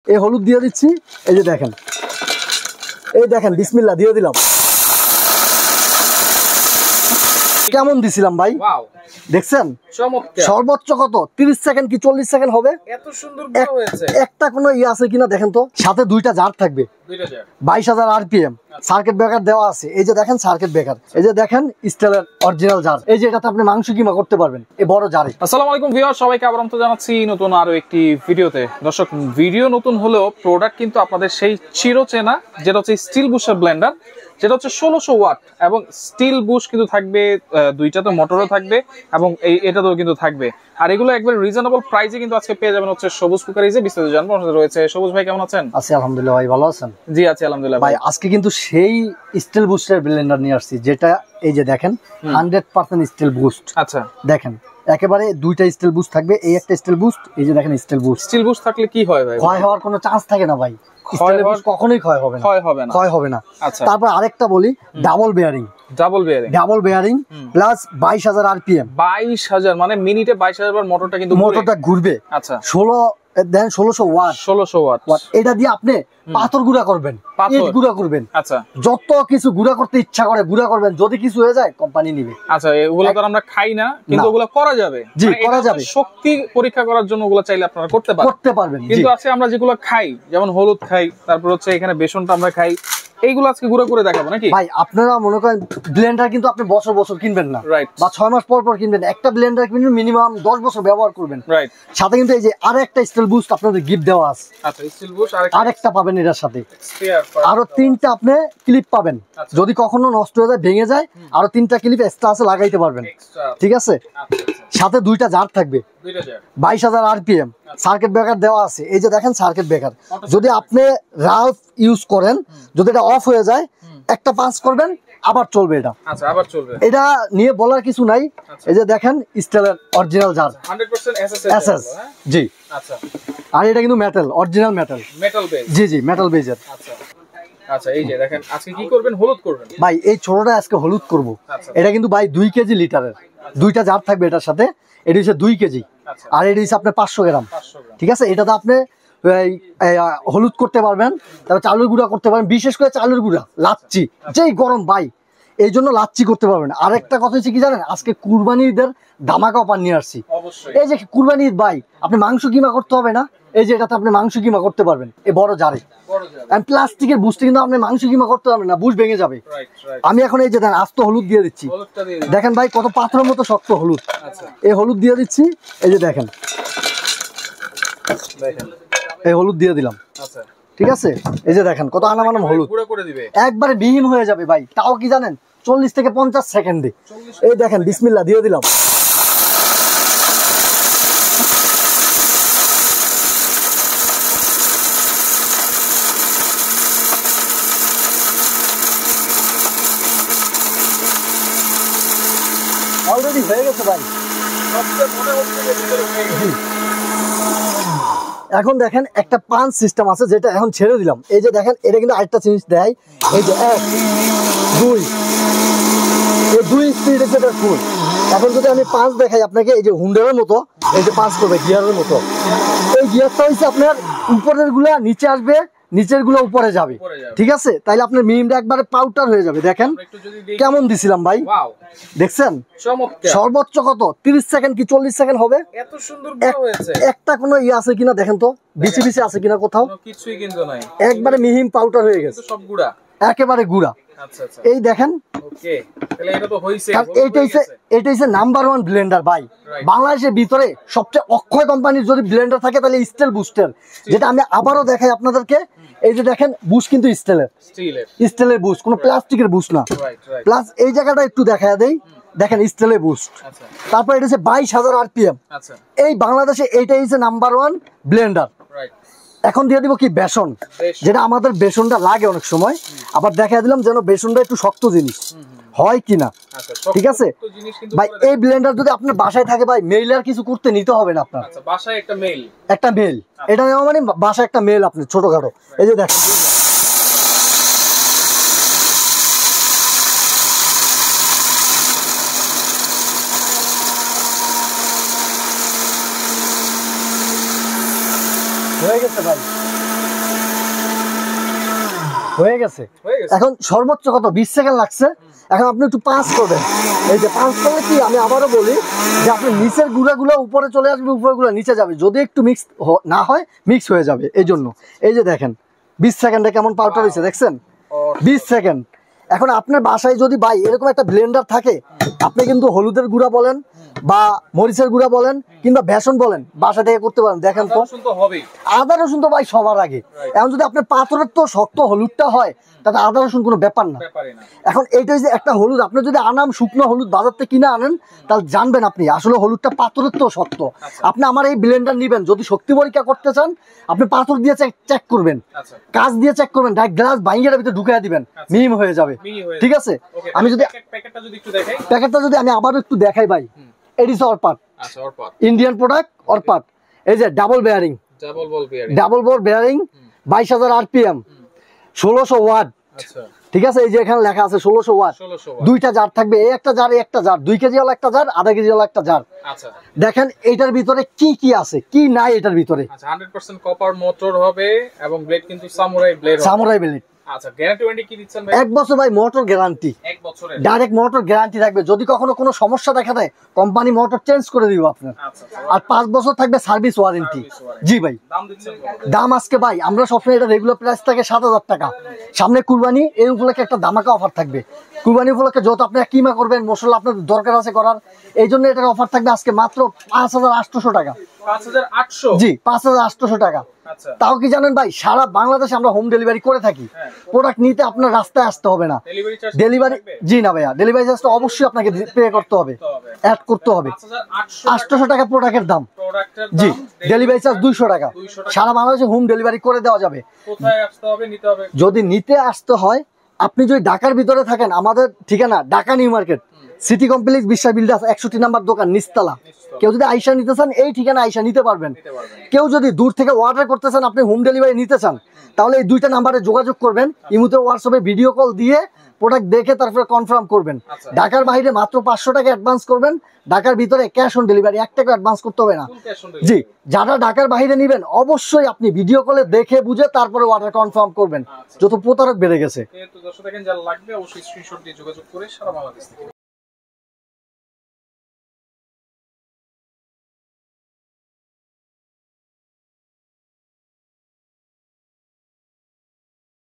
এই হলুদ দিয়ে দিচ্ছি, এই যে দেখেন, এই দেখেন বিসমিল্লাহ দিয়ে দিলাম। কেমন দিছিলাম ভাই, দেখছেন? সর্বোচ্চ কত 30 সেকেন্ড কি 40 সেকেন্ড হবে। এত সুন্দর হয়েছে। একটা কোনো ইয়ে আছে কিনা দেখেন তো। সাথে দুইটা জার থাকবে, 22,000 আরপিএম সার্কিট ব্রেকার দেওয়া আছে। এই যে দেখেন সার্কিট ব্রেকার, এই যে দেখেন স্টিলের অরিজিনাল জার। এই যে এটাতে আপনি মাংস কিমা করতে পারবেন এই বড় জারে। আসসালামু আলাইকুম ভিউয়ার, সবাইকে আবার আমন্ত্রণ জানাচ্ছি নতুন আরো একটি ভিডিওতে। দর্শক, ভিডিও নতুন হলেও প্রোডাক্ট কিন্তু আপনাদের সেই চিরচেনা, যেটা হচ্ছে স্টিল বুশের ব্লেন্ডার, যেটা হচ্ছে 1600 ওয়াট এবং স্টিল বুশ কিন্তু থাকবে, দুইটাতে মোটরও থাকবে এবং এটাতেও কিন্তু থাকবে। আর এগুলো একবার রিজনেবল প্রাইসে কিন্তু আজকে পেয়ে যাবেন হচ্ছে সবুজ কুকারিজে। বিস্তারিত জানবো, আমাদের রয়েছে সবুজ ভাই। কেমন আছেন? আছি আলহামদুলিল্লাহ ভাই, ভালো আছেন? জি আছি আলহামদুলিল্লাহ ভাই। আজকে কিন্তু সেই স্টিল বুস্টের ব্লেন্ডার নিয়ে আসছি, যেটা এই যে দেখেন 100% স্টিল বুস্ট। আচ্ছা দেখেন, একেবারে দুইটা স্টিল বুস্ট থাকবে, এই একটা স্টিল বুস্ট, এই যে দেখেন স্টিল বুস্ট। স্টিল বুস্ট থাকলে কি হয় ভাই? ক্ষয় হওয়ার কোনো চান্স থাকে না ভাই, কখনোই ক্ষয় হবে না। আচ্ছা, তারপর আরেকটা বলি, ডাবল বেয়ারিং প্লাস 22,000 আরপিএম। 22,000 মানে মিনিটে 22,000 বার মোটরটা কিন্তু ঘুরবে। আচ্ছা, 1600 ওয়াট। এটা দিয়ে আপনি পাথর গুঁড়া করবেন, ইট গুঁড়া করবেন। আচ্ছা, যত কিছু গুঁড়া করতে ইচ্ছা করে গুঁড়া করবেন, যদি কিছু হয়ে যায় কোম্পানি নিবে। আচ্ছা, এগুলো তো আমরা খাই না, কিন্তু ওগুলো করা যাবে। জি, করা যাবে। শক্তি পরীক্ষা করার জন্য ওগুলো চাইলে আপনারা করতে পারবেন। কিন্তু আছে আমরা যেগুলো খাই, যেমন হলুদ খাই, তারপর হচ্ছে এখানে বেসনটা আমরা খাই, এইগুলো আজকে গুঁড়া করে দেখাবো নাকি ভাই? আপনারা মনে করেন ব্লেন্ডার কিন্তু আপনি বছর বছর কিনবেন না, বা 6 মাস পর পর কিনবেন। একটা ব্লেন্ডার কিনবেন, মিনিমাম 10 বছর ব্যবহার করবেন। সাথে কিন্তু এই যে আরেকটা স্টিল বুস্ট আপনাদের গিফট দেওয়া আছে। আচ্ছা, স্টিল বুস্ট আরেকটা পাবেন এটার সাথে। আরো 3টা আপনি ক্লিপ পাবেন, যদি কখনো নষ্ট হয়ে যায়, ভেঙে যায়, আরো 3টা ক্লিপ এক্সট্রা আছে, লাগাইতে পারবেন। ঠিক আছে, সাথে দুইটা জার থাকবে, 22,000 আরপিএম সার্কিট ব্রেকার দেওয়া আছে। এই যে দেখেন সার্কিট ব্রেকার, যদি আপনি রাফ ইউজ করেন, যদি এটা অফ হয়ে যায়, একটা পাঁচ করবেন, আবার চলবে এটা। আচ্ছা, আবার চলবে। এটা নিয়ে বলার কিছু নাই। এই যে দেখেন স্টিলের অরিজিনাল জার, 100% এসএস। জি। আচ্ছা, আর এটা কিন্তু মেটাল, অরিজিনাল মেটাল বেজ। জি, মেটাল বেজের। আচ্ছা আচ্ছা, এই যে দেখেন আজকে কি করবেন? হলুদ করবেন ভাই। এই ছোটটা আজকে হলুদ করব। এটা কিন্তু ভাই 2 কেজি লিটারের, দুইটা জার থাকবে এটার সাথে। এটা হচ্ছে 2 কেজি, আর এটা হচ্ছে আপনার 500 গ্রাম। ঠিক আছে, এটাতে আপনি হলুদ করতে পারবেন, তারপর চালের গুঁড়া করতে পারবেন, বিশেষ করে চালের গুঁড়া, লাচ্ছি, যেই গরম ভাই, এই জন্য লাচ্ছি করতে পারবেন। আরেকটা কথা হচ্ছে কি জানেন, আজকে কুরবানি ঈদের ধামাকা অফার নিয়ে আসছি। এই যে কুরবানি ঈদ ভাই, আপনি মাংস কিমা করতে হবে না, এই যে এটাতে আপনি মাংস কিমা করতে পারবেন এই বড় জারে। প্লাস্টিকের বুস্টে কিন্তু আপনি মাংস কিমা করতে পারবেন না, বুশ ভেঙে যাবে। আমি এখন এই যে দেখেন আস্ত হলুদ দিয়ে দিচ্ছি, দেখেন ভাই কত পাথরের মতো শক্ত হলুদ। এই হলুদ দিয়ে দিচ্ছি, এই যে দেখেন, এই হলুদ দিয়ে দিলাম। ঠিক আছে, এই যে দেখেন কত আনামানাম হলুদ, একবারে বিহীন হয়ে যাবে ভাই। তাও কি জানেন, 40 থেকে 50 সেকেন্ডে। এই দেখেন বিসমিল্লাহ দিয়ে দিলাম। অলরেডি হয়ে গেছে ভাই। এখন দেখেন একটা পাঞ্চ সিস্টেম আছে, যেটা এখন ছেড়ে দিলাম। এই যে দেখেন, এটা কিন্তু আরেকটা জিনিস দেয়, এই যে 1 2, এই 2 স্পিড হচ্ছে এটা ফুল। এখন যদি আমি পাঁচ দেখাই আপনাকে, এই যে হুন্ডারের মতো, এই যে পাঁচ করবে গিয়ারের মতো। এই গিয়ারটা হচ্ছে আপনার উপরের গুলা নিচে আসবে, নিচের গুলো উপরে যাবে। ঠিক আছে, তাইলে আপনার মিনিমটা একবারে পাউডার হয়ে যাবে। দেখেন কেমন দিছিলাম ভাই, দেখছেন? সর্বোচ্চ কত 30 সেকেন্ড কি 40 সেকেন্ড হবে। এত সুন্দর হয়েছে। একটা কোনো ইয়ে আছে কিনা দেখেন তো, বিচি বিচি আছে কিনা কোথাও? কিছুই কিন্তু নাই, একবারে মিহিম পাউডার হয়ে গেছে, সব গুঁড়া, একেবারে গুঁড়া। এই দেখেন, এটা হচ্ছে নাম্বার 1 ব্লেন্ডার ভাই বাংলাদেশের ভিতরে। সবচেয়ে অক্ষয় কোম্পানির যদি ব্লেন্ডার থাকে, তাহলে স্টিল বুস্টের, যেটা আমি আবারও দেখাই আপনাদেরকে। এই যে দেখেন বুশ কিন্তু স্টিলের বুশ, কোনো প্লাস্টিকের বুশ না। প্লাস এই জায়গাটা একটু দেখা দেই, দেখেন স্টিলের বুস্ট। তারপর এটা হচ্ছে 22,000 আরপিএম। এই বাংলাদেশে এইটাই হচ্ছে নাম্বার 1 ব্লেন্ডার। এখন দিয়ে দিব কি বেসন, যেটা আমাদের বেসনটা লাগে অনেক সময়, আবার দেখা দিলাম যেন বেসনটা একটু শক্ত জিনিস হয় কিনা। ঠিক আছে ভাই, এই ব্লেন্ডার যদি আপনার বাসায় থাকে ভাই, মেইল আর কিছু করতে নিতে হবে না আপনার। বাসায় একটা মেইল, এটা নেওয়া মানে বাসায় একটা মেইল আপনি ছোটখাটো। এই যে দেখেন হয়ে গেছে ভাই। হয়ে গেছে। এখন সর্বোচ্চ কত 20 সেকেন্ড লাগছে। এখন আপনি একটু পাস করবেন, এই যে পাস করলে কি আমি আবারও বলি যে আপনি নিচের গুঁড়াগুলো উপরে চলে আসবে, উপরেগুলো নিচে যাবে, যদি একটু মিক্স না হয় মিক্স হয়ে যাবে। এই জন্য এই যে দেখেন 20 সেকেন্ডে কেমন পাউডার হয়েছে দেখছেন, 20 সেকেন্ড। এখন আপনার বাসায় যদি ভাই এরকম একটা ব্লেন্ডার থাকে, আপনি কিন্তু হলুদের গুঁড়া বলেন বা মরিচের গুঁড়া বলেন কিংবা বেসন বলেন বাসা থেকে করতে পারেন। দেখেন তো আদা রসুন তো ভাই সবার আগে। এখন যদি আপনার পাথরের তো শক্ত হলুদটা হয় তাতে আদা রসুন কোনো ব্যাপার না। এখন এইটা যে একটা হলুদ আপনি যদি আনাম শুকনো হলুদ বাজার থেকে কিনে আনেন তাহলে জানবেন আপনি আসলে হলুদটা পাথরের তো শক্ত। আপনি আমার এই ব্লেন্ডার নিবেন, যদি শক্তি পরীক্ষা করতে চান আপনি পাথর দিয়ে চেক করবেন, কাঁচ দিয়ে চেক করবেন, ডাইরেক্ট গ্লাস ভাঙিয়ে ভিতরে ঢুকিয়ে দিবেন, মিহিম হয়ে যাবে। ঠিক আছে, আমি যদি প্যাকেটটা যদি আমি আবার একটু দেখাই ভাই, এডিস অরপাট ইন্ডিয়ান প্রোডাক্ট অরপাট। এই যে double ball bearing 22,000 RPM 1600 watt. ঠিক আছে, এই যে এখানে লেখা আছে 1600 ওয়াট। দুইটা জার থাকবে, এই একটা জার, এই একটা জার, 2 কেজি ওয়ালা একটা জার, আধা কেজি ওয়ালা একটা জার। দেখেন এটার ভিতরে কি কি আছে কি নাই এটার ভিতরে। 100% কপার মোটর হবে এবং ব্লেড কিন্তু সামুরাই ব্লেড। আচ্ছা, গ্যারান্টি ওয়ারেন্টি কি দিচ্ছেন ভাই? 1 বছর ভাই মোটর গ্যারান্টি, 1 বছরের ডাইরেক্ট মোটর গ্যারান্টি থাকবে। যদি কখনো কোনো সমস্যা দেখা দেয় কোম্পানি মোটর চেঞ্জ করে দিব আপনার। আর 5 বছর থাকবে সার্ভিস ওয়ারেন্টি। জি ভাই, দাম দিচ্ছেন কত? দাম আজকে ভাই আমরা সবসময় এটা রেগুলার প্রাইস থাকে 7,000 টাকা। সামনে কুরবানি, এই উপলক্ষে একটা ধামাকা অফার থাকবে। কুরবানি উপলক্ষে যত আপনারা কিমা করবেন, মশলা আপনাদের দরকার আছে করার, এই জন্য এটার অফার থাকবে আজকে মাত্র 5,800 টাকা। 5,800? জি 5,800 টাকা। তাও কি জানেন ভাই, সারা বাংলাদেশে আমরা হোম ডেলিভারি করে থাকি। প্রোডাক্ট নিতে আপনার রাস্তায় আসতে হবে না। ডেলিভারি জি না ভাইয়া, ডেলিভারি চার্জটা অবশ্যই আপনাকে পে করতে হবে, অ্যাড করতে হবে। 800 টাকা প্রোডাক্টের দাম। জি, ডেলিভারি চার্জ 200 টাকা। সারা বাংলাদেশে হোম ডেলিভারি করে দেওয়া যাবে। কোথায় আসতে হবে, নিতে হবে? যদি নিতে আসতে হয়, আপনি যদি ঢাকার ভিতরে থাকেন, আমাদের ঠিকানা Dhaka new market, city complex, বিশ্বাস বিল্ডার্স, 61 নাম্বার দোকান, নিচতলা। কেউ যদি আইসা নিতে চান এই ঠিকানা আইসা নিতে পারবেন। কেউ যদি দূর থেকে অর্ডার করতে চান, আপনি হোম ডেলিভারি নিতে চান, তাহলে এই 2টা নাম্বারে যোগাযোগ করবেন। ইমুতে হোয়াটসঅ্যাপে ভিডিও কল দিয়ে প্রোডাক্ট দেখে তারপরে কনফার্ম করবেন। ঢাকার বাইরে মাত্র 500 টাকা অ্যাডভান্স করবেন, ঢাকার ভিতরে ক্যাশ অন ডেলিভারি, 1 টাকা অ্যাডভান্স করতে হবে না। জি, যারা ঢাকার বাইরে নেবেন অবশ্যই আপনি ভিডিও কলে দেখে বুঝে তারপরে অর্ডার কনফার্ম করবেন, যত প্রতারক বেড়ে গেছে। তো দর্শক দেখেন, যারা লাগবে অবশ্যই স্ক্রিনশট দিয়ে যোগাযোগ করে সারা বাংলাদেশ থেকে